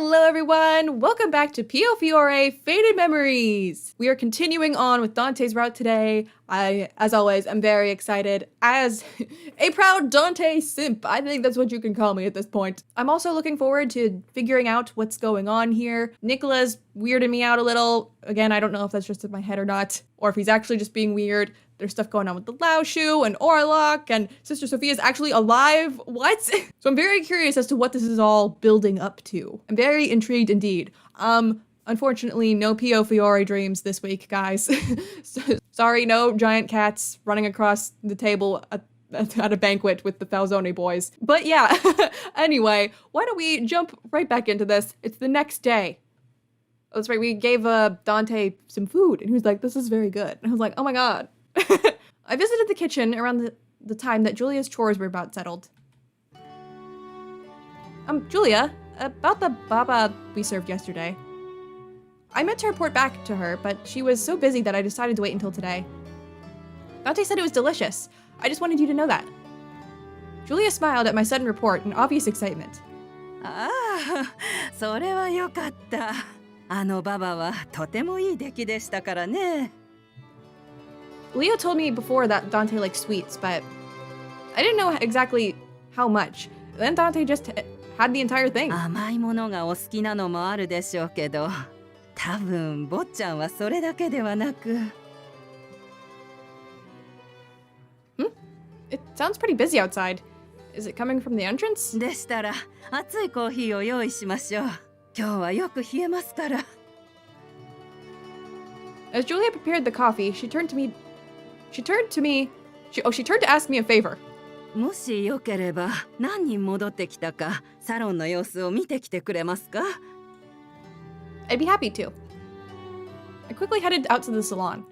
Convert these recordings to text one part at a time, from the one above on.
Hello everyone! Welcome back to Piofiore Faded Memories! We are continuing on with Dante's route today. As always, I'm very excited as a proud Dante simp. I think that's what you can call me at this point. I'm also looking forward to figuring out what's going on here. Nicola's weirding me out a little. Again, I don't know if that's just in my head or not, or if he's actually just being weird. There's stuff going on with the Lao Shu and Orlok, and Sister Sophia's actually alive. What? So I'm very curious as to what this is all building up to. I'm very intrigued indeed. Unfortunately, no Piofiore dreams this week, guys. Sorry, no giant cats running across the table at a banquet with the Falzone boys. But yeah, anyway, why don't we jump right back into this? It's the next day. Oh, that's right, we gave Dante some food, and he was like, this is very good. And I was like, oh my god. I visited the kitchen around the time that Julia's chores were about settled. Julia, about the baba we served yesterday. I meant to report back to her, but she was so busy that I decided to wait until today. Dante said it was delicious. I just wanted you to know that. Julia smiled at my sudden report in obvious excitement. Ah, それはよかった。あのババはとてもいい出来でしたからね。Leo told me before that Dante likes sweets, but I didn't know exactly how much. Then Dante just had the entire thing. 甘いものがお好きなのもあるでしょうけど、多分坊ちゃんはそれだけではなく。It sounds pretty busy outside. Is it coming from the entrance? でしたら、熱いコーヒーを用意しましょう。今日はよく冷えますから。As Julia prepared the coffee, she turned to ask me a favor. もしよければ、何人戻ってきたか、サロンの様子を見てきてくれますか? I'd be happy to. I quickly headed out to the salon.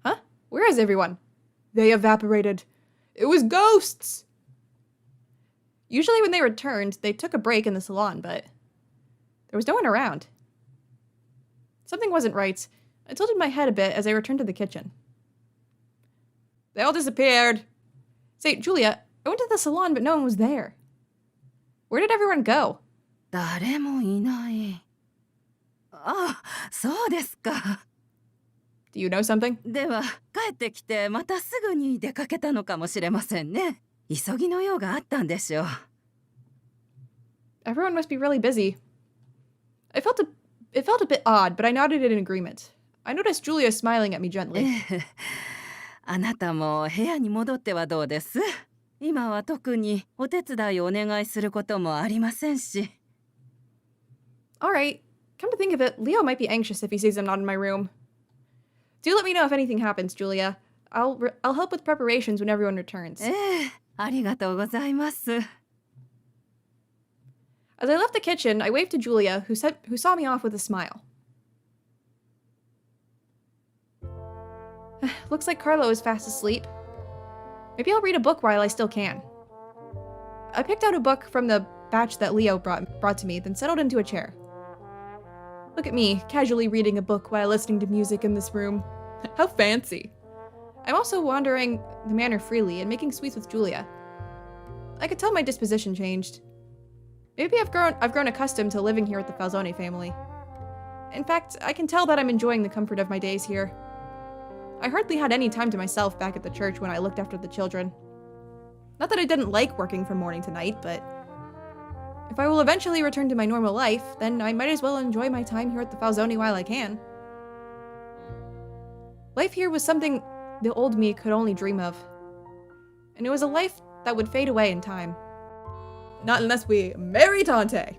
Huh? Where is everyone? They evaporated. It was ghosts! Usually when they returned, they took a break in the salon, but there was no one around. Something wasn't right. I tilted my head a bit as I returned to the kitchen. They all disappeared. Say, Julia, I went to the salon, but no one was there. Where did everyone go? 誰もいない。あ、そうですか。Do you know something? では、帰ってきてまたすぐに出かけたのかもしれませんね。急ぎの用があったんでしょう。Everyone must be really busy. It felt a bit odd, but I nodded in agreement. I noticed Julia smiling at me gently. あなたも部屋に戻ってはどうです？今は特にお手伝いをお願いすることもありませんし。Alright. Come to think of it, Leo might be anxious if he sees I'm not in my room. Do let me know if anything happens, Julia. I'll help with preparations when everyone returns. ありがとうございます。As I left the kitchen, I waved to Julia, who saw me off with a smile. Looks like Carlo is fast asleep. Maybe I'll read a book while I still can. I picked out a book from the batch that Leo brought to me, then settled into a chair. Look at me, casually reading a book while listening to music in this room. How fancy. I'm also wandering the manor freely and making sweets with Julia. I could tell my disposition changed. Maybe I've grown accustomed to living here with the Falzone family. In fact, I can tell that I'm enjoying the comfort of my days here. I hardly had any time to myself back at the church when I looked after the children. Not that I didn't like working from morning to night, but if I will eventually return to my normal life, then I might as well enjoy my time here at the Falzone while I can. Life here was something the old me could only dream of. And it was a life that would fade away in time. Not unless we marry Dante.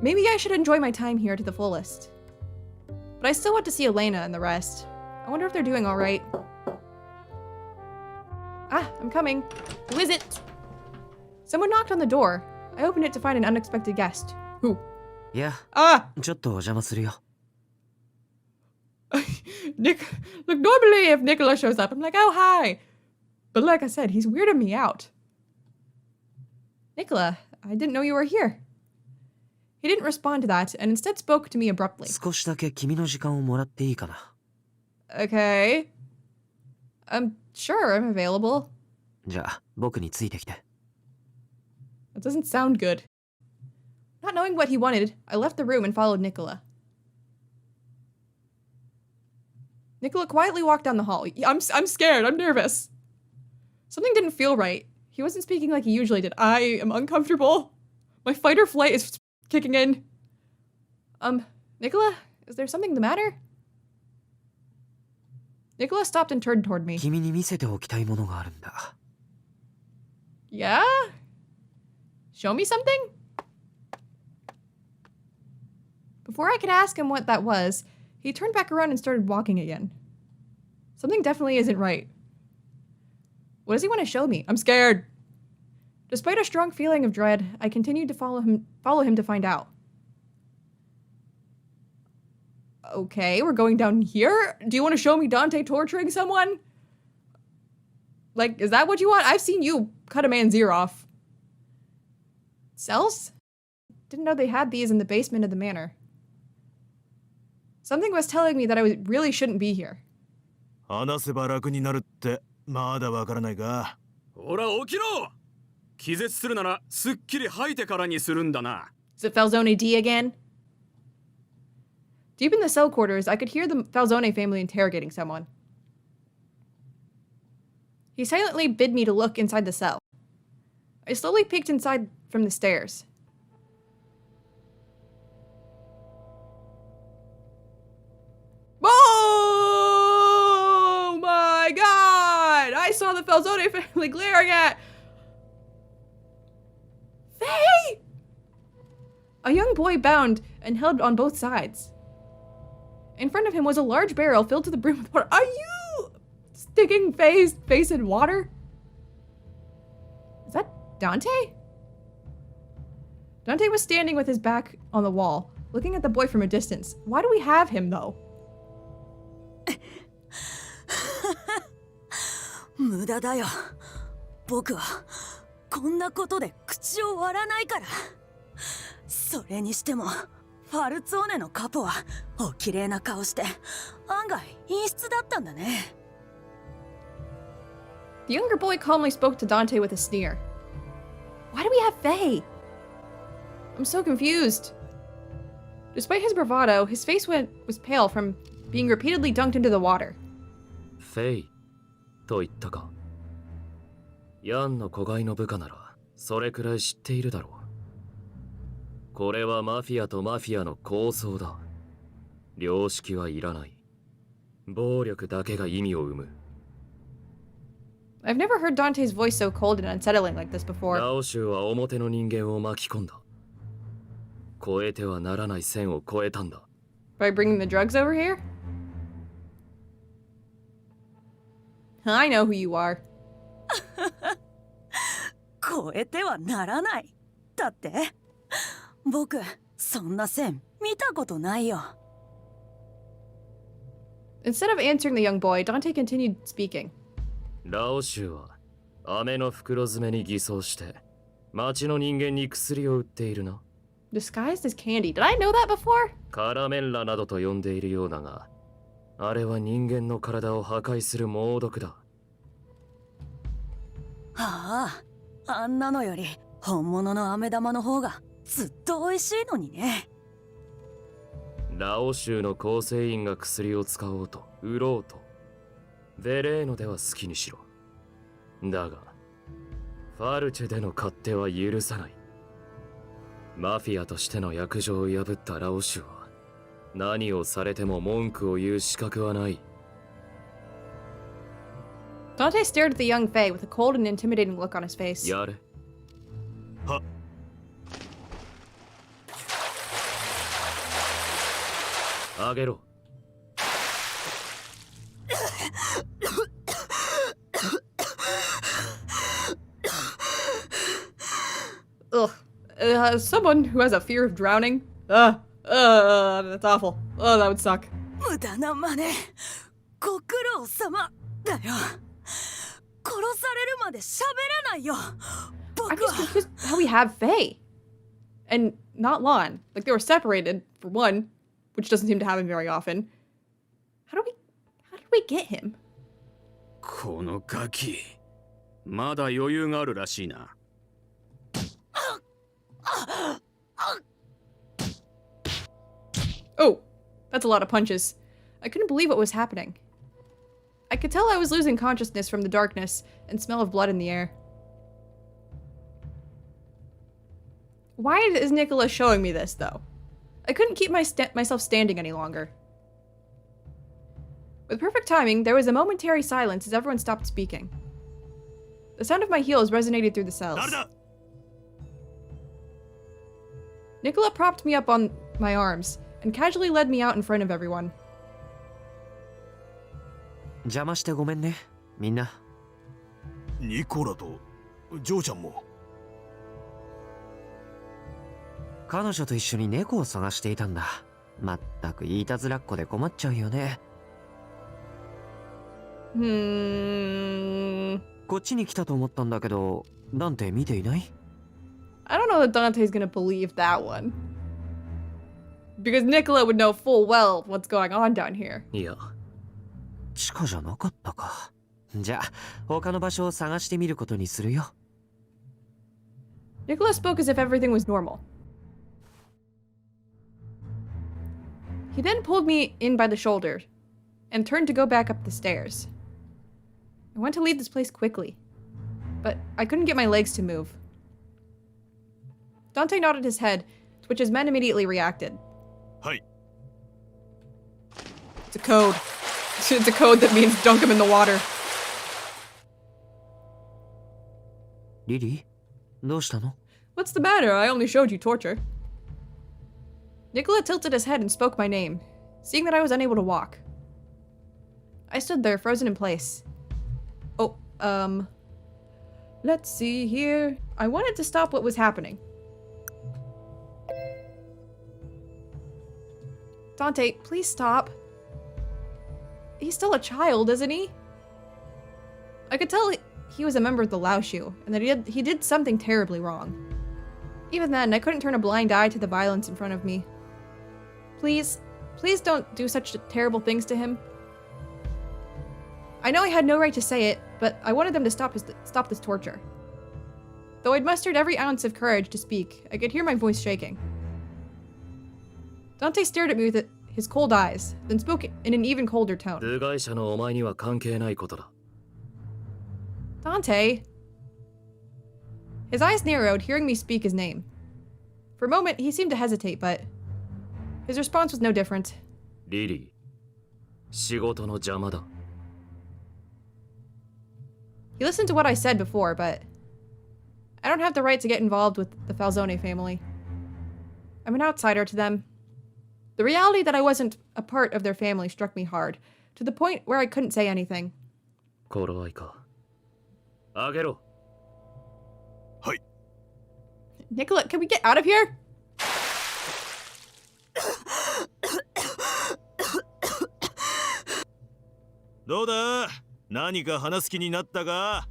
Maybe I should enjoy my time here to the fullest. But I still want to see Elena and the rest. I wonder if they're doing alright. Ah, I'm coming. Who is it? Someone knocked on the door. I opened it to find an unexpected guest. Who? Yeah. Ah! ちょっとお邪魔するよ。Look, normally if Nicola shows up, I'm like, oh, hi. But like I said, he's weirding me out. Nicola, I didn't know you were here. He didn't respond to that, and instead spoke to me abruptly. 少しだけ君の時間をもらっていいかな。Okay. Sure, I'm available. じゃあ、僕についてきて。That doesn't sound good. Not knowing what he wanted, I left the room and followed Nicola. Nicola quietly walked down the hall. I'm scared. I'm nervous. Something didn't feel right. He wasn't speaking like he usually did. I am uncomfortable. My fight or flight is kicking in. Nicola? Is there something the matter? Nicola stopped and turned toward me. 君に見せておきたいものがあるんだ。 Yeah? Show me something? Before I could ask him what that was, he turned back around and started walking again. Something definitely isn't right. What does he want to show me? I'm scared. Despite a strong feeling of dread, I continued to follow him to find out. Okay, we're going down here? Do you want to show me Dante torturing someone? Like, is that what you want? I've seen you cut a man's ear off. Cells? Didn't know they had these in the basement of the manor. Something was telling me that I really shouldn't be here. 話せば楽になるってまだわからないか。ほら起きろ。気絶するならすっきり吐いてからにするんだな。 Is it Falzone D again? Deep in the cell quarters, I could hear the Falzone family interrogating someone. He silently bid me to look inside the cell. I slowly peeked inside from the stairs. Oh my god! I saw the Falzone family glaring at Faye! A young boy bound and held on both sides. In front of him was a large barrel filled to the brim with water. Are you sticking Faye's face in water? Is that Dante? Dante was standing with his back on the wall, looking at the boy from a distance. Why do we have him, though? 無駄だよ。僕はこんなことで口を割らないから。それにしてもファルツォーネのカポはお綺麗な顔して案外陰湿だったんだね。The younger boy calmly spoke to Dante with a sneer. Why do we have Faye? I'm so confused. Despite his bravado, his face was pale from being repeatedly dunked into the water. フェイと言ったか。ヤンの子飼いの部下ならそれくらい知っているだろう。これはマフィアとマフィアの抗争だ。良識はいらない。暴力だけが意味を生む。I've never heard Dante's voice so cold and unsettling like this before. ラオシュは表の人間を巻き込んだ。越えてはならない線を越えたんだ。By bringing the drugs over here? I know who you are. 超えてはならない。だって僕そんな線見たことないよ。Instead of answering the young boy, Dante continued speaking. ラオシュは飴の袋詰めに偽装して町の人間に薬を売っているな。Disguised as candy. Did I know that before? カラメンラなどと呼んでいるようだが、あれは人間の体を破壊する猛毒だ。ああ、あんなのより本物の飴玉の方がずっと美味しいのにね。ラオ州の構成員が薬を使おうと売ろうとベレーノでは好きにしろ。だがファルチェでの勝手は許さない。マフィアとしての約定を破ったラオ州は何をされても文句を言う資格はない。 Dante stared at the young Faye with a cold and intimidating look on his face. やれ。は。あげろ。Ugh. Someone who has a fear of drowning? That's awful. Oh, that would suck. 無駄な真似。ご苦労様だよ。殺されるまで喋らないよ。 I'm just confused how we have Faye. And not Lon. Like, they were separated, for one, which doesn't seem to happen very often. How did we get him? このガキまだ余裕があるらしいな。Oh, that's a lot of punches. I couldn't believe what was happening. I could tell I was losing consciousness from the darkness and smell of blood in the air. Why is Nicola showing me this, though? I couldn't keep myself standing any longer. With perfect timing, there was a momentary silence as everyone stopped speaking. The sound of my heels resonated through the cells. 誰だ Nicola propped me up on my arms and casually led me out in front of everyone. 邪魔してごめんね、みんな。ニコラとジョーちゃんも。彼女と一緒に猫を探していたんだ。まったく言いたずらっ子で困っちゃうよね。こっちに来たと思ったんだけど、ダンテ見ていない？ I don't know that Dante's gonna believe that one. Because Nicola would know full well what's going on down here. いや、地下じゃなかったか。じゃあ、他の場所を探してみることにするよ。Nicola spoke as if everything was normal. He then pulled me in by the shoulder and turned to go back up the stairs. I wanted to leave this place quickly, but I couldn't get my legs to move. Dante nodded his head, to which his men immediately reacted. はい。 It's a code. It's a code that means dunk him in the water. リリー、どうしたの？ What's the matter? I only showed you torture. Nicola tilted his head and spoke my name, seeing that I was unable to walk. I stood there, frozen in place. Oh, let's see here. I wanted to stop what was happening. Dante, please stop. He's still a child, isn't he? I could tell he was a member of the Laoshu, and that he did something terribly wrong. Even then, I couldn't turn a blind eye to the violence in front of me. Please don't do such terrible things to him. I know I had no right to say it, but I wanted them to stop this torture. Though I'd mustered every ounce of courage to speak, I could hear my voice shaking. Dante stared at me with his cold eyes, then spoke in an even colder tone. 部外者のお前には関係ないことだ。 Dante? His eyes narrowed, hearing me speak his name. For a moment, he seemed to hesitate, but his response was no different. リリー、仕事の邪魔だ。 He listened to what I said before, but I don't have the right to get involved with the Falzone family. I'm an outsider to them. The reality that I wasn't a part of their family struck me hard, to the point where I couldn't say anything. 頃合いか。あげろ。 はい。 Nicola, can we get out of here? “どうだ？何か話す気になったか？”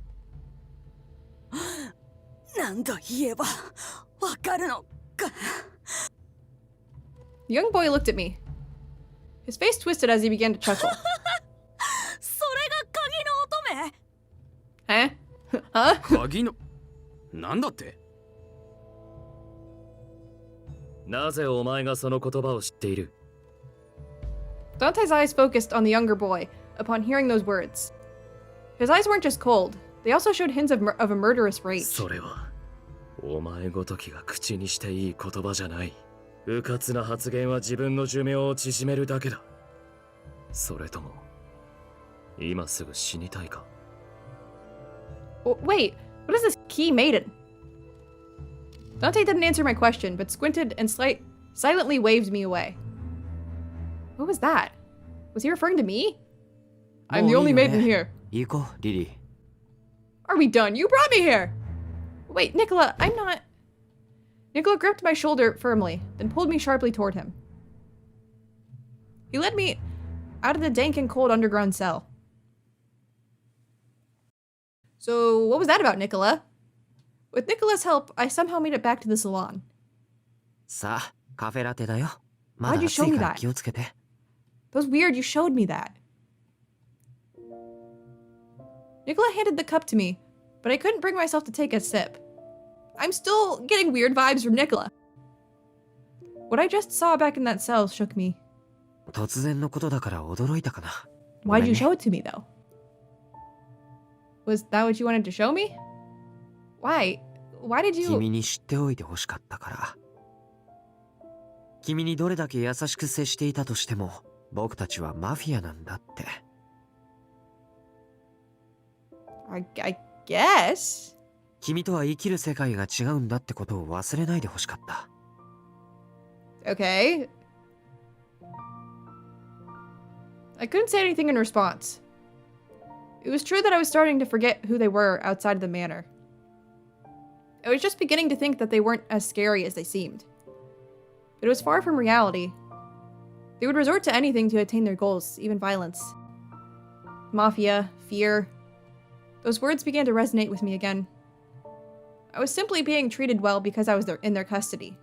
何度言えばわかるのか。 The young boy looked at me. His face twisted as he began to chuckle. それが鍵の乙女。 Huh? Huh? 鍵のなんだって？なぜお前がその言葉を知っている？ Dante's eyes focused on the younger boy upon hearing those words. His eyes weren't just cold, they also showed hints of a murderous rage. それはお前ごときが口にしていい言葉じゃない。迂闊な発言は自分の寿命を縮めるだけだ。それとも今すぐ死にたいか？ Wait, what is this key maiden? Dante didn't answer my question, but squinted and silently waved me away. What was that? Was he referring to me? I'm the only maiden here. 行こう、リリー。 Are we done? You brought me here! Wait, Nicola, I'm not... Nicola gripped my shoulder firmly, then pulled me sharply toward him. He led me out of the dank and cold underground cell. So, what was that about, Nicola? With Nicola's help, I somehow made it back to the salon. さあ、カフェラテだよ。まだ Why'd you 暑 show い me から that? 気をつけて。 That was weird, you showed me that. Nicola handed the cup to me, but I couldn't bring myself to take a sip. I'm still getting weird vibes from Nicola. What I just saw back in that cell shook me. 突然のことだから驚いたかな。 Why'd you ごめんね。 show it to me, though? Was that what you wanted to show me? Why? Why did you... 君に知っておいてほしかったから。君にどれだけ優しく接していたとしても、僕たちはマフィアなんだって。I guess? 君とは生きる世界が違うんだってことを忘れないでほしかった。Okay. I couldn't say anything in response. It was true that I was starting to forget who they were outside of the manor. I was just beginning to think that they weren't as scary as they seemed. But it was far from reality. They would resort to anything to attain their goals, even violence. Mafia, fear. Those words began to resonate with me again. I was simply being treated well because I was in their custody.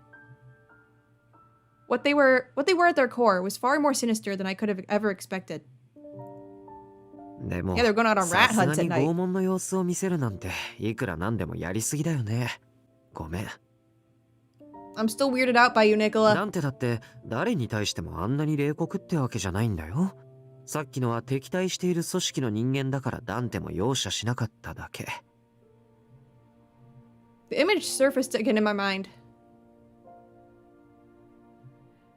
What they were at their core was far more sinister than I could have ever expected. でも、 Yeah, they're going out on さ rat す hunts が at に night. 拷問の様子を見せるなんて、いくらなんでもやりすぎだよね。ごめん。 I'm still weirded out by you, な Nicola. んてだって、誰に対してもあんなに冷酷ってわけじゃないんだよ。さっきのは敵対している組織の人間だからダンテも容赦しなかっただけ。 The image surfaced again in my mind.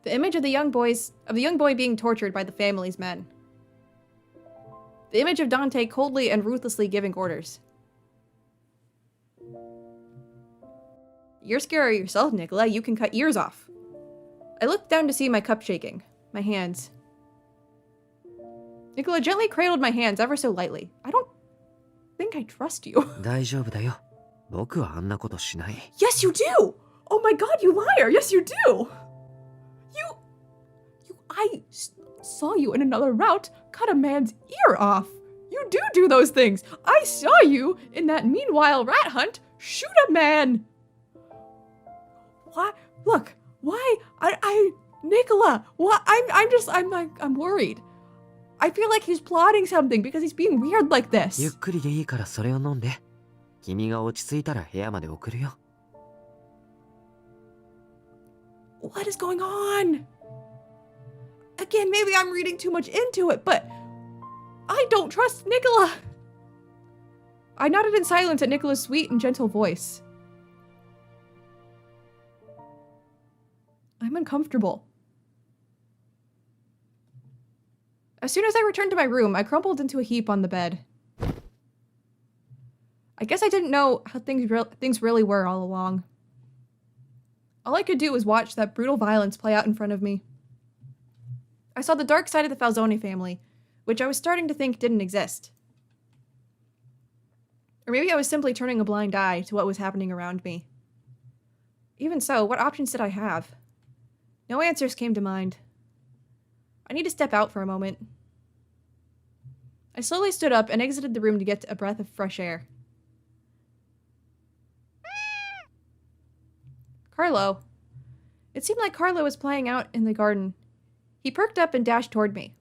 The image of the young boy being tortured by the family's men. The image of Dante coldly and ruthlessly giving orders. You're scary yourself, Nicola. You can cut ears off. I looked down to see my cup shaking. My hands. Nicola gently cradled my hands ever so lightly. I don't think I trust you. 大丈夫だよ。僕はあんなことしない。 Yes, you do! Oh my god, you liar! Yes, you do! I saw you in another route cut a man's ear off. You do those things. I saw you in that meanwhile rat hunt shoot a man. Why? Look, why? Nicola, what? I'm worried. I feel like he's plotting something because he's being weird like ゆっ this. くりでいいからそれを飲んで。君が落ち着いたら部屋まで送るよ。 What is going on? Again, maybe I'm reading too much into it, but I don't trust Nicola. I nodded in silence at Nicola's sweet and gentle voice. I'm uncomfortable. As soon as I returned to my room, I crumpled into a heap on the bed. I guess I didn't know how things really were all along. All I could do was watch that brutal violence play out in front of me. I saw the dark side of the Falzone family, which I was starting to think didn't exist. Or maybe I was simply turning a blind eye to what was happening around me. Even so, what options did I have? No answers came to mind. I need to step out for a moment. I slowly stood up and exited the room to get a breath of fresh air. Carlo. It seemed like Carlo was playing out in the garden. He perked up and dashed toward me.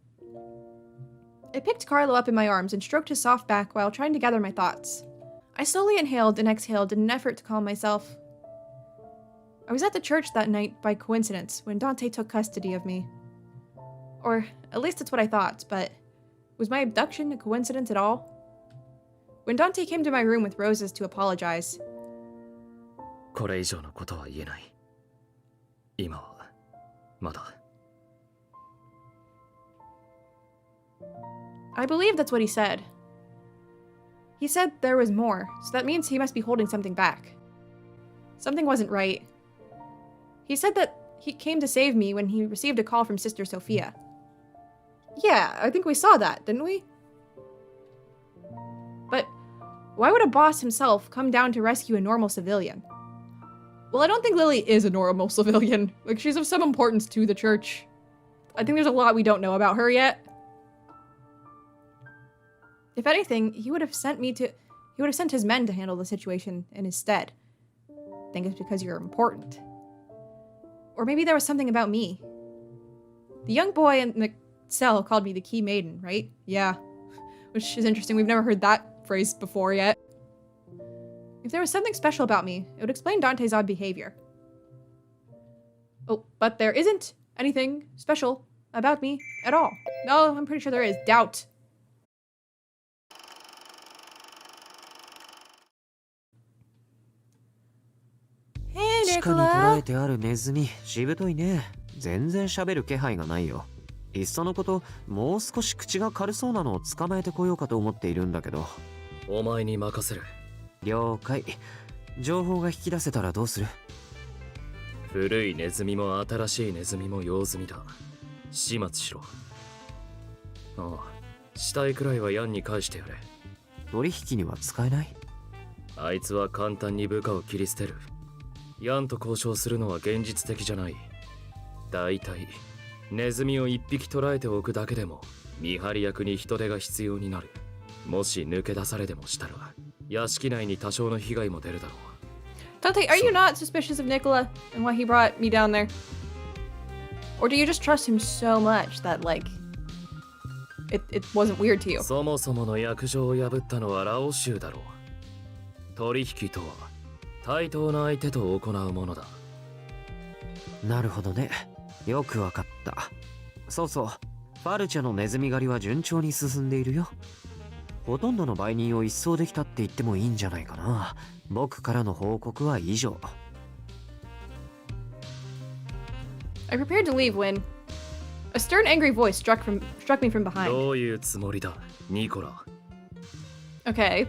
I picked Carlo up in my arms and stroked his soft back while trying to gather my thoughts. I slowly inhaled and exhaled in an effort to calm myself. I was at the church that night by coincidence when Dante took custody of me. Or at least that's what I thought, but was my abduction a coincidence at all? When Dante came to my room with roses to apologize, これ以上のことは言えない。今はまだ。I believe that's what he said. He said there was more, so that means he must be holding something back. Something wasn't right. He said that he came to save me when he received a call from Sister Sophia. Yeah, I think we saw that, didn't we? But why would a boss himself come down to rescue a normal civilian? Well, I don't think Lily is a normal civilian. Like, she's of some importance to the church. I think there's a lot we don't know about her yet. If anything, he would have sent his men to handle the situation in his stead. I think it's because you're important. Or maybe there was something about me. The young boy in the cell called me the Key Maiden, right? Yeah. Which is interesting. We've never heard that phrase before yet. If there was something special about me, it would explain Dante's odd behavior. Oh, but there isn't anything special about me at all. No, I'm pretty sure there is. Doubt. Hey, 地下に捕らえ Nicola. てあるネズミ、しぶといね。全然喋る気配がないよ。いっそのこと、もう少し口が軽そうなのを捕まえてこようかと思っているんだけど。お前に任せる。了解。情報が引き出せたらどうする？古いネズミも新しいネズミも用済みだ。始末しろ。ああ、死体くらいはヤンに返してやれ。取引には使えない？あいつは簡単に部下を切り捨てる。ヤンと交渉するのは現実的じゃない。だいたいネズミを一匹捕らえておくだけでも見張り役に人手が必要になる。もし抜け出されでもしたら屋敷内に多少の被害も出るだろう。 Dante, are you not suspicious of Nicola and why he brought me down there? Or do you just trust him so much that, like, it wasn't weird to you? そもそもの約定を破ったのはラオ州だろう。取引とは対等な相手と行うものだ。なるほどね。よくわかった。そうそう。ファルチェのネズミ狩りは順調に進んでいるよ。ほとんどの売人を一掃できたって言ってもいいんじゃないかな。僕からの報告は以上。I prepared to leave when a stern, angry voice struck me from behind. どういうつもりだ、ニコラ。 Okay.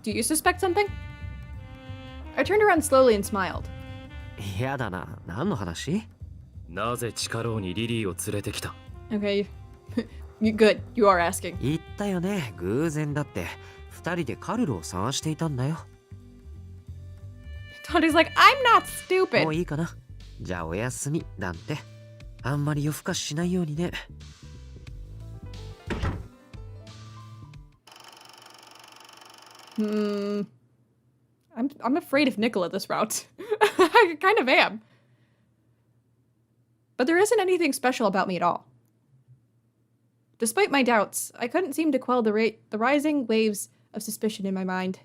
Do you suspect something? I turned around slowly and smiled. やだな。何の話？なぜ地下牢にリリーを連れてきた？ Okay. Good. You are asking. 言ったよね。偶然だって。二人でカルロを探していたんだよ。Dante's like, I'm not も stupid. ういいかな。じゃあおやすみ、なんて。あんまり夜更かししないようにね。I'm afraid of Nicola this route. I kind of am. But there isn't anything special about me at all. Despite my doubts, I couldn't seem to quell the rising waves of suspicion in my mind.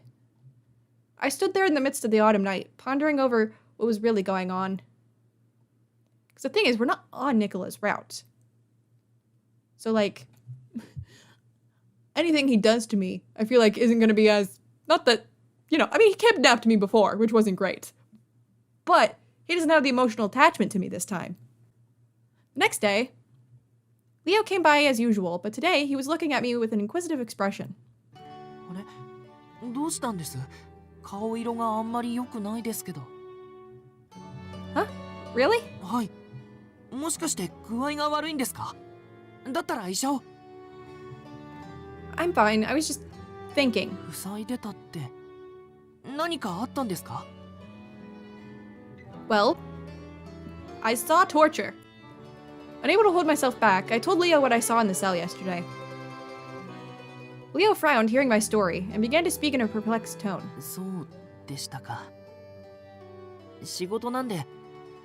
I stood there in the midst of the autumn night, pondering over what was really going on. Because the thing is, we're not on Nicola's route. So, like, anything he does to me, I feel like isn't going to be as... Not that, you know, I mean, he kidnapped me before, which wasn't great. But he doesn't have the emotional attachment to me this time. Next day, Leo came by as usual, but today he was looking at me with an inquisitive expression. あれどうしたんです？顔色があんまり良くないですけど。Huh? Really? はい。もしかして具合が悪いんですか？だったら医者を。I'm fine. I was just thinking. 塞いでたって何かあったんですか？ Well, I saw torture. Unable to hold myself back, I told Leo what I saw in the cell yesterday. Leo frowned, hearing my story, and began to speak in a perplexed tone. そうでしたか。仕事なんで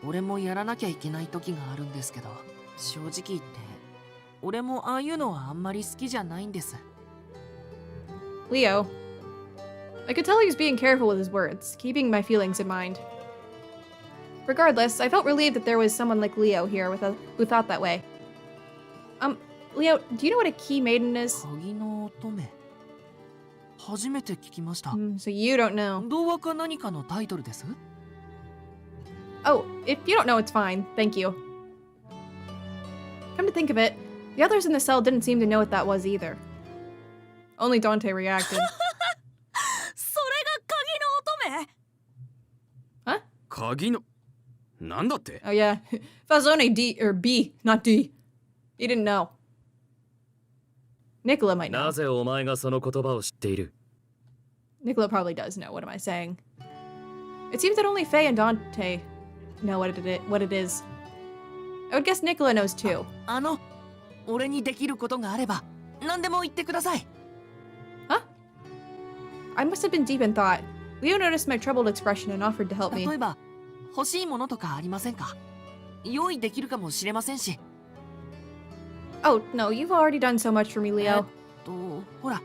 俺もやらなきゃいけない時があるんですけど、正直言って俺もああいうのはあんまり好きじゃないんです。 Leo. I could tell he was being careful with his words, keeping my feelings in mind. Regardless, I felt relieved that there was someone like Leo here who thought that way. Leo, do you know what a key maiden is? 鍵の乙女。初めて聞きました。 So you don't know. 童話か何かのタイトルです？ Oh, if you don't know, it's fine. Thank you. Come to think of it, the others in the cell didn't seem to know what that was either. Only Dante reacted. それが鍵の乙女？ Huh? 鍵のなんだって？ Oh yeah. Falzone D, or B, not D. He didn't know. Nicola might know. なぜお前がその言葉を知っている？ Nicola probably does know. What am I saying? It seems that only Faye and Dante know what it is. I would guess Nicola knows too. 俺にできることがあれば何でも言ってください。 Huh? I must have been deep in thought. Leo noticed my troubled expression and offered to help me. 例えば欲しいものとかありませんか？用意できるかもしれませんし。 Oh, no, you've already done so much for me, Leo. ほら、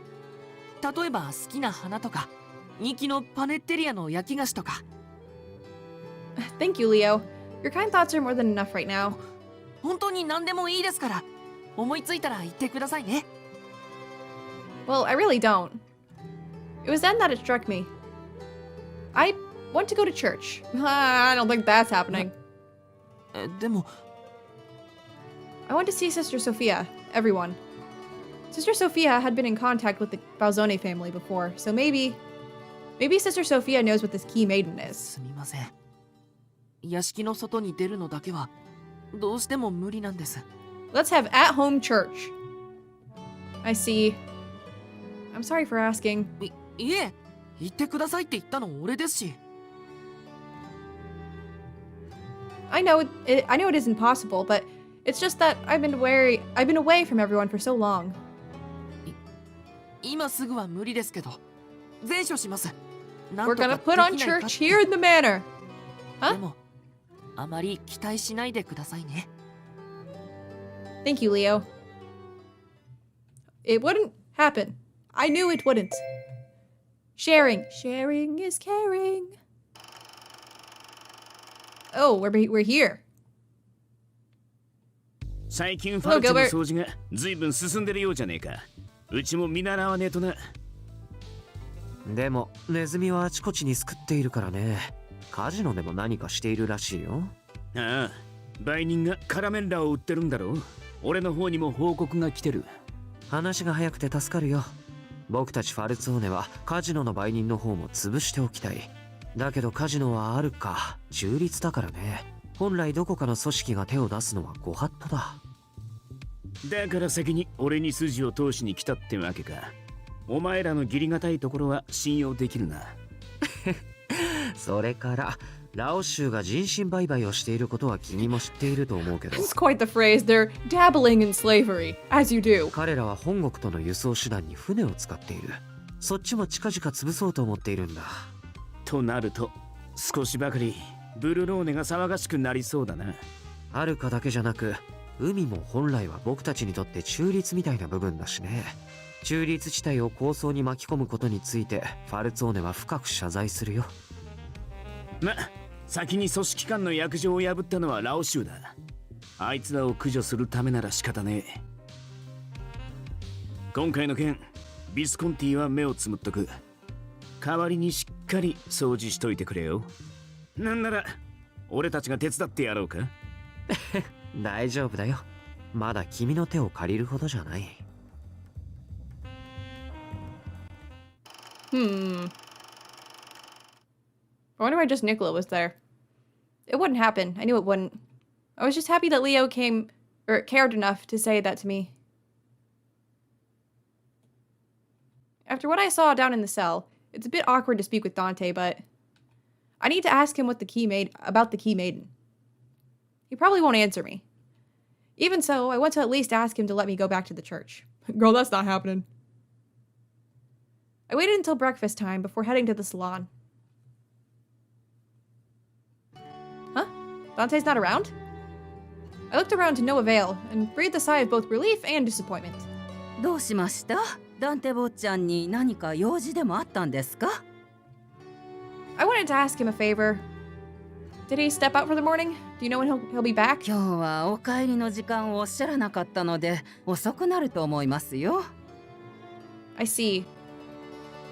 例えば好きな花とか人気のパネッテリアの焼き菓子とか。 Thank you, Leo. Your kind thoughts are more than enough right now. 本当に何でもいいですから、思いついたら言ってくださいね。Well, I really don't. It was then that it struck me. I want to go to church. I don't think that's happening. でも、 I want to see Sister Sophia, everyone. Sister Sophia had been in contact with the Balzone family before, so maybe Sister Sophia knows what this key maiden is. すみません。屋敷の外に出るのだけはどうしても無理なんです。 Let's have at-home church. I see. I'm sorry for asking. いえ、言ってくださいって言ったの俺ですし。I know it isn't possible, but it's just that I've been away from everyone for so long. 今すぐは無理ですけど、善処します。なん We're とか gonna put on できないか church here in the manor. で Huh? も、あまり期待しないでくださいね。 Thank you, Leo. It wouldn't happen. I knew it wouldn't. Sharing is caring. Oh, we're here. 最近ファルチェの掃除がずいぶん進んでるようじゃねえか。うちも見習わねえとな。でもネズミはあちこちにすくっているからね。カジノでも何かしているらしいよ。ああ、売人がカラメンラを売ってるんだろう。俺の方にも報告が来てる。話が早くて助かるよ。僕たちファルツォーネはカジノの売人の方も潰しておきたい。だけどカジノはあるか中立だからね。本来どこかの組織が手を出すのはご法度だ。だから先に俺に筋を通しに来たってわけか。お前らの義理がたいところは信用できるな。それからラオ州が人身売買をしていることは君も知っていると思うけど。It's quite the phrase. They're dabbling in slavery, as you do. 彼らは本国との輸送手段に船を使っている。そっちも近々潰そうと思っているんだ。となると少しばかりブルローネが騒がしくなりそうだな。はるかだけじゃなく海も本来は僕たちにとって中立みたいな部分だしね。中立地帯を構想に巻き込むことについてファルツォーネは深く謝罪するよ。先に組織間の約定を破ったのはラオ州だ。あいつらを駆除するためなら仕方ねえ。今回の件ビスコンティは目をつむっとく。代わりにしっかり掃除しといてくれよ。なんなら俺たちが手伝ってやろうか。大丈夫だよ。まだ君の手を借りるほどじゃない。I wonder why just Nicola was there. It wouldn't happen. I knew it wouldn't. I was just happy that Leo came, or cared enough to say that to me. After what I saw down in the cell, it's a bit awkward to speak with Dante, but I need to ask him about the key maiden. He probably won't answer me. Even so, I want to at least ask him to let me go back to the church. Girl, that's not happening. I waited until breakfast time before heading to the salon. Huh? Dante's not around? I looked around to no avail, and breathed a sigh of both relief and disappointment. どうしました？ダンテ坊ちゃんに何か用事でもあったんですか？ I wanted to ask him a favor. Did he step out for the morning? Do you know when he'll be back? 今日はお帰りの時間をおっしゃらなかったので遅くなると思いますよ。 I see.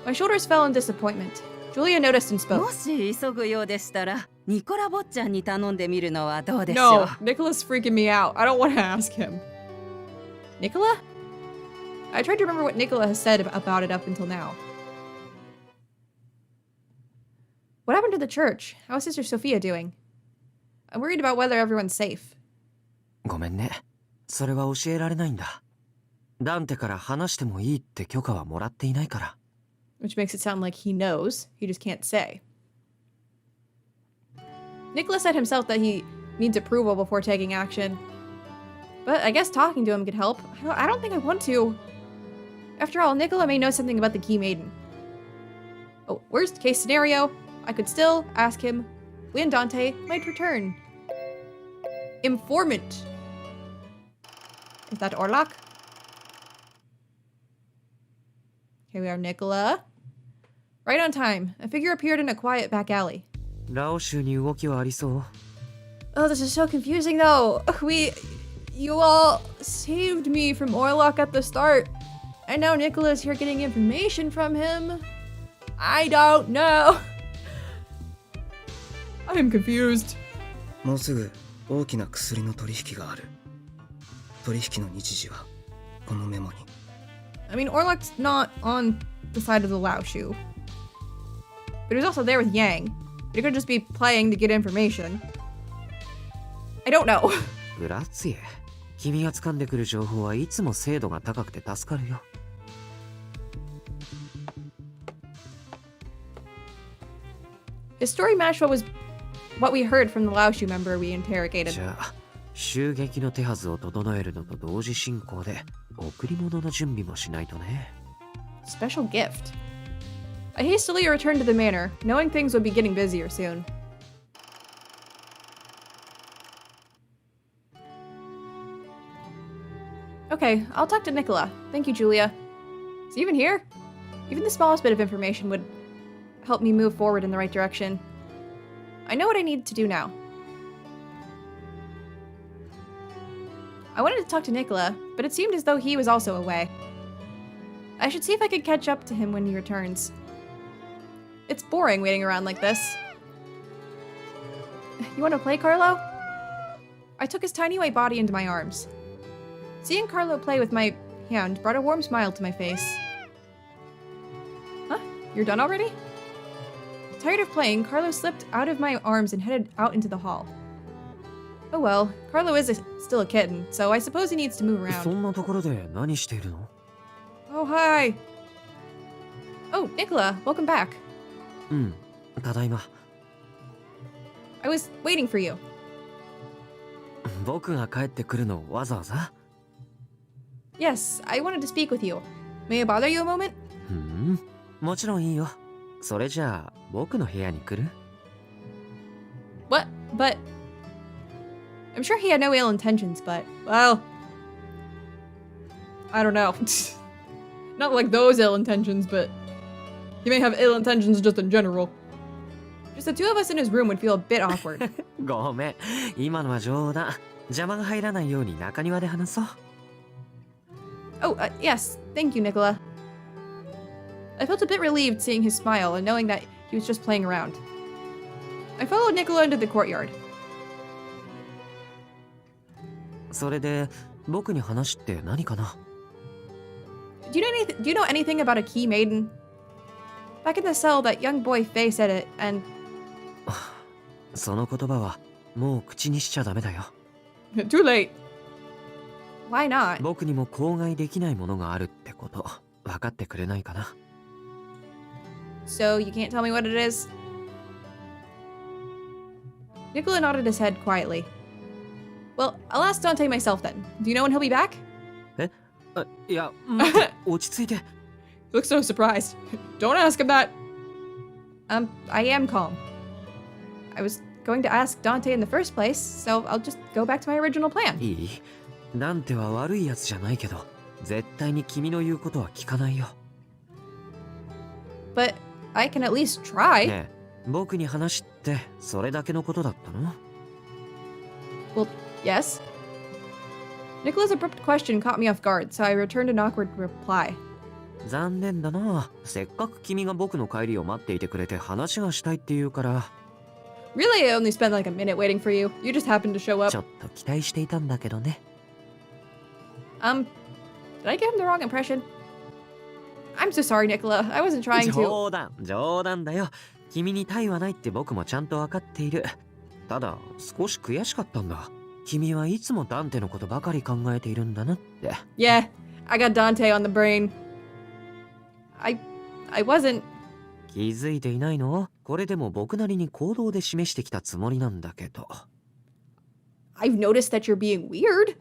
My shoulders fell in disappointment. Julia noticed and も spoke. し急ぐようでしたらニコラ坊ちゃんに頼んでみるのはどうでしょ No, う？ Nicola's freaking me out. I don't want to ask him. Nicola? I tried to remember what Nicola has said about it up until now. What happened to the church? How is Sister Sophia doing? I'm worried about whether everyone's safe. ごめんね。それは教えられないんだ。ダンテから話してもいいって許可はもらっていないから。Which makes it sound like he knows. He just can't say. Nicola said himself that he needs approval before taking action. But I guess talking to him could help. I don't think I want to. After all, Nicola may know something about the Key Maiden. Oh, worst case scenario, I could still ask him when Dante might return. Informant. Is that Orlok? Here we are, Nicola. Right on time. A figure appeared in a quiet back alley. ラオ州に動きはありそう。Oh, this is so confusing though. You all saved me from Orlok at the start. And now Nicola's here getting information from him. I don't know. I am confused. もうすぐ大きな薬の取引がある。取引の日時はこのメモに。I mean, Orlok's not on the side of the Lao Shu. But he was also there with Yang. But he could just be playing to get information. I don't know. グラッツィエ。君が掴んでくる情報はいつも精度が高くて助かるよ。His story matched what we heard from the Lao Shu member we interrogated. じゃあ、襲撃の手はずを整えるのと同時進行で贈り物の準備もしないとね。Special gift. I hastily returned to the manor, knowing things would be getting busier soon. Okay, I'll talk to Nicola. Thank you, Julia. Is he even here? Even the smallest bit of information would help me move forward in the right direction. I know what I need to do now. I wanted to talk to Nicola, but it seemed as though he was also away. I should see if I could catch up to him when he returns. It's boring waiting around like this. You want to play, Carlo? I took his tiny white body into my arms. Seeing Carlo play with my hand brought a warm smile to my face. Huh? You're done already? Tired of playing, Carlo slipped out of my arms and headed out into the hall. Oh well, Carlo is still a kitten, so I suppose he needs to move そ around. んなところで何しているの？ Oh, hi! Oh, Nicola, welcome back. うん、ただいま。I was waiting for you. 僕が帰ってくるのわざわざ？ Yes, I wanted to speak with you. May I bother you a moment? うん、もちろんいいよ。それじゃあ、僕の部屋に来る？ What? But... I'm sure he had no ill intentions, but... Well... I don't know. Not like those ill intentions, but... He may have ill intentions just in general. Just the two of us in his room would feel a bit awkward. ごめん、今のは冗談。邪魔が入らないように中庭で話そう。Oh, yes. Thank you, Nicola. I felt a bit relieved seeing his smile and knowing that he was just playing around. I followed Nicola into the courtyard. それで、僕に話って何かな？ Do you know anything about a key maiden? Back in the cell, that young boy Faye said it, and... その言葉は、もう口にしちゃダメだよ。Too late. Why not? 僕にも口外できないものがあるってこと、分かってくれないかな？ So, you can't tell me what it is? Nicola nodded his head quietly. Well, I'll ask Dante myself then. Do you know when he'll be back? いや、待って、落ち着いて。He looks so surprised. Don't ask him that. I am calm. I was going to ask Dante in the first place, so I'll just go back to my original plan. いい？ダンテは悪いやつじゃないけど、絶対に君の言うことは聞かないよ。But I can at least try. ねえ、僕に話ってそれだけのことだったの？ Well, yes. Nicola's abrupt question caught me off guard, so I returned an awkward reply. 残念だな。せっかく君が僕の帰りを待っていてくれて話がしたいって言うから。Really, I only spent like a minute waiting for you. You just happened to show ちょ up. っと期待していたんだけどね。Did I give him the wrong impression? I'm so sorry, Nicola. I wasn't trying to. 冗談だよ。君に対はないって僕もちゃんと分かっている。ただ、少し悔しかったんだ。君はいつもダンテのことばかり考えているんだなって。Yeah, I got Dante on the brain. I wasn't. 気づいていないの？これでも僕なりに行動で示してきたつもりなんだけど。I've noticed that you're being weird.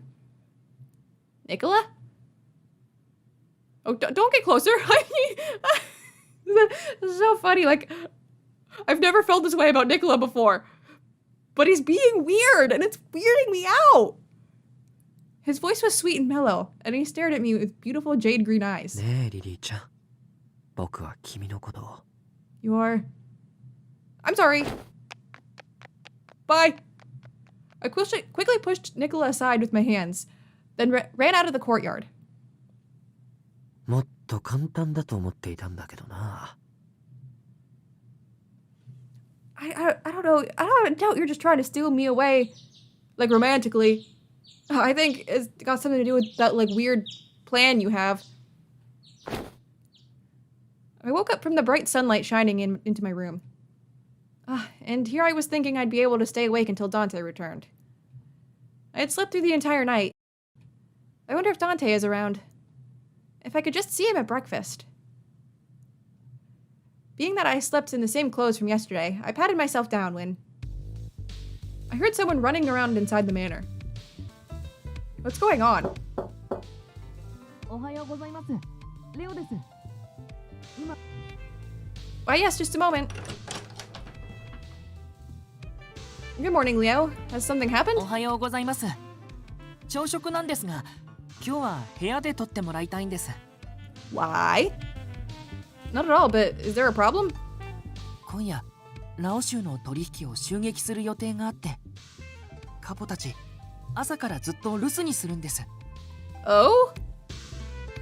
Nicola? Oh, don't get closer. This is so funny. Like, I've never felt this way about Nicola before. But he's being weird, and it's weirding me out. His voice was sweet and mellow, and he stared at me with beautiful jade green eyes. ねえ、リリーちゃん。僕は君のことを。You are... I'm sorry. Bye. I quickly pushed Nicola aside with my hands, then ran out of the courtyard. もっと簡単だと思っていたんだけどな。I don't know. I doubt you're just trying to steal me away, like romantically. I think it's got something to do with that like weird plan you have. I woke up from the bright sunlight shining into my room. And here I was thinking I'd be able to stay awake until Dante returned. I had slept through the entire night. I wonder if Dante is around. If I could just see him at breakfast. Being that I slept in the same clothes from yesterday, I patted myself down when I heard someone running around inside the manor. What's going on? Why, yes, just a moment. Good morning, Leo. Has something happened? おはようございます。朝食なんですが、今日は部屋で取ってもらいたいんです。Why? Not at all, but is there a problem? 今夜、ラオ州の取引を襲撃する予定があって、カポたち、朝からずっと留守にするんです。Oh?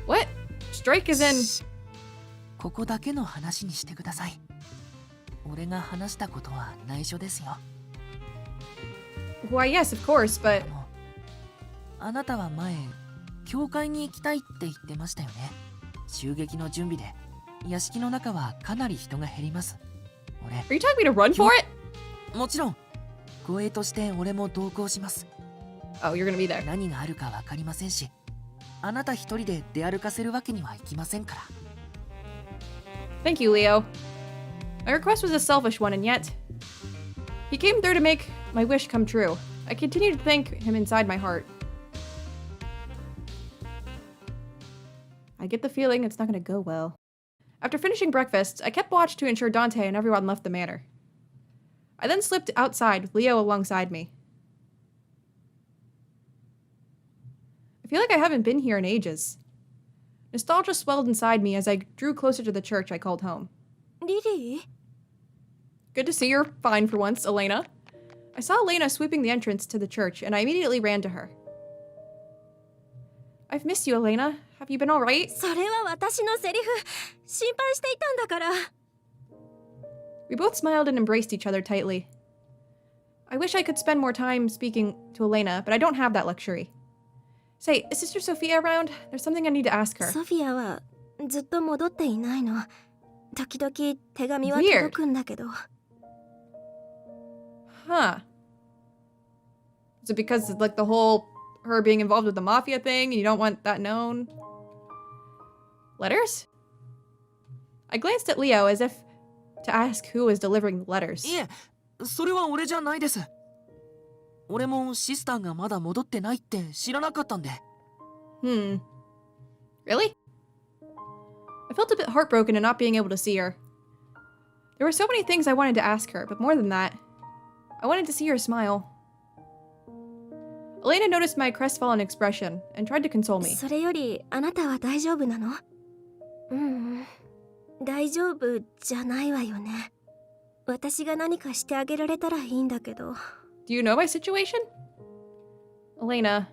What? Strike is in... ここだけの話にしてください。俺が話したことは内緒ですよ。Why, yes, of course, but... あなたは前、教会に行きたいって言ってましたよね。襲撃の準備で、屋敷の中はかなり人が減ります。俺、Are you telling me to run for it? もちろん、護衛として俺も同行します。Oh, you're gonna be there. 何があるかわかりませんし、あなた一人で出歩かせるわけにはいきませんから。Thank you, Leo. My request was a selfish one, and yet... He came through to make my wish come true. I continue to thank him inside my heart. I get the feeling it's not gonna go well. After finishing breakfast, I kept watch to ensure Dante and everyone left the manor. I then slipped outside with Leo alongside me. I feel like I haven't been here in ages. Nostalgia swelled inside me as I drew closer to the church I called home. リリー Good to see you're fine for once, Elena. I saw Elena sweeping the entrance to the church, and I immediately ran to her. I've missed you, Elena. Have you been all right? それは私のセリフ心配していたんだから We both smiled and embraced each other tightly. I wish I could spend more time speaking to Elena, but I don't have that luxury. Say, is Sister Sophia around? There's something I need to ask her. ソフィアはずっと戻っていないの時々手紙は Weird. 届くんだけど Huh. Is it because of, like, the whole her being involved with the mafia thing and you don't want that known? Letters? I glanced at Leo as if to ask who was delivering the letters. いえ、それは俺じゃないです。俺もシスターがまだ戻ってないって知らなかったんで。Hmm. Really? I felt a bit heartbroken at not being able to see her. There were so many things I wanted to ask her, but more than that, I wanted to see her smile. Elena noticed my crestfallen expression and tried to console me. それよりあなたは大丈夫なの大丈夫じゃないわよね私が何かしてあげられたらいいんだけど Do you know my situation? Elena.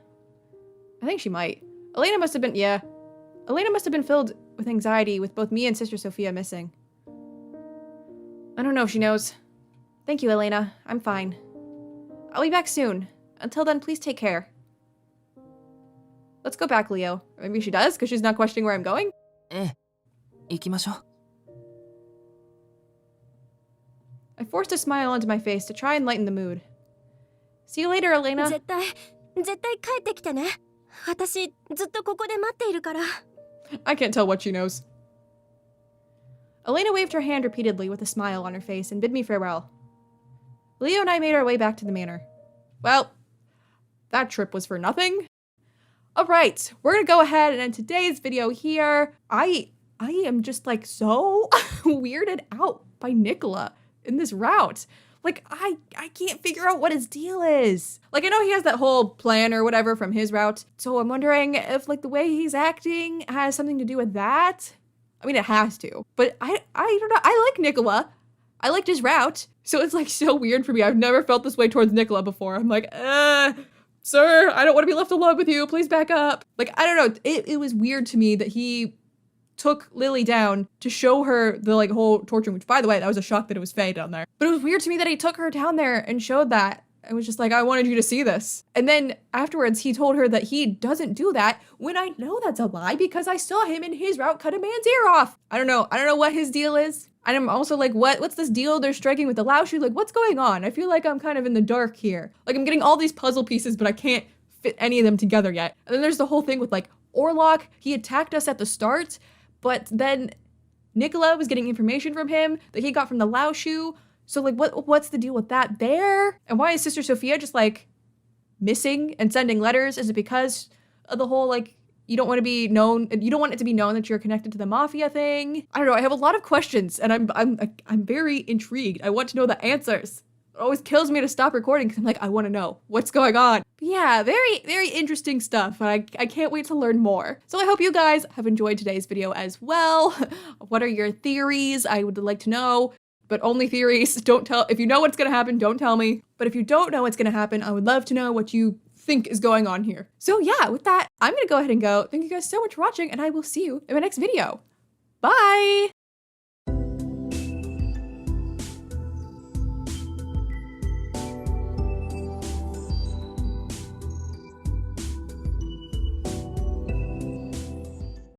I think she might. Elena must have been filled with anxiety with both me and Sister Sophia missing. I don't know if she knows. Thank you, Elena. I'm fine. I'll be back soon. Until then, please take care. Let's go back, Leo. Or maybe she does, because she's not questioning where I'm going? ええ、行きましょう。I forced a smile onto my face to try and lighten the mood. See you later, Elena. 絶対帰ってきてね私ずっとここで待っているから I can't tell what she knows. Elena waved her hand repeatedly with a smile on her face and bid me farewell. Leo and I made our way back to the manor. Well, that trip was for nothing. Alright, we're gonna go ahead and end today's video here. I am just like so weirded out by Nicola in this route. Like, I can't figure out what his deal is. Like, I know he has that whole plan or whatever from his route. So I'm wondering if, like, the way he's acting has something to do with that. I mean, it has to. But I don't know. I like Nicola. I liked his route. So it's like so weird for me. I've never felt this way towards Nicola before. I'm like, sir, I don't want to be left alone with you. Please back up. Like, I don't know. It was weird to me that he took Lily down to show her the like whole torturing, which by the way, that was a shock that it was Faye down there. But it was weird to me that he took her down there and showed that. I was just like, I wanted you to see this. And then afterwards, he told her that he doesn't do that when I know that's a lie because I saw him in his route cut a man's ear off. I don't know. I don't know what his deal is. And I'm also like, what's this deal they're striking with the Lao Shu? Like, what's going on? I feel like I'm kind of in the dark here. Like, I'm getting all these puzzle pieces, but I can't fit any of them together yet. And then there's the whole thing with like Orlok. He attacked us at the start, but then Nicola was getting information from him that he got from the Lao Shu. So like, what's the deal with that there? And why is Sister Sophia just like missing and sending letters? Is it because of the whole like, you don't want to be known, you don't want it to be known that you're connected to the mafia thing? I don't know. I have a lot of questions and I'm very intrigued. I want to know the answers. It always kills me to stop recording because I'm like, I want to know what's going on. But yeah, very, very interesting stuff. And I can't wait to learn more. So I hope you guys have enjoyed today's video as well. What are your theories? I would like to know. But only theories. Don't tell. If you know what's going to happen, don't tell me. But if you don't know what's going to happen, I would love to know what you think is going on here. So yeah, with that, I'm going to go ahead and go. Thank you guys so much for watching, and I will see you in my next video. Bye!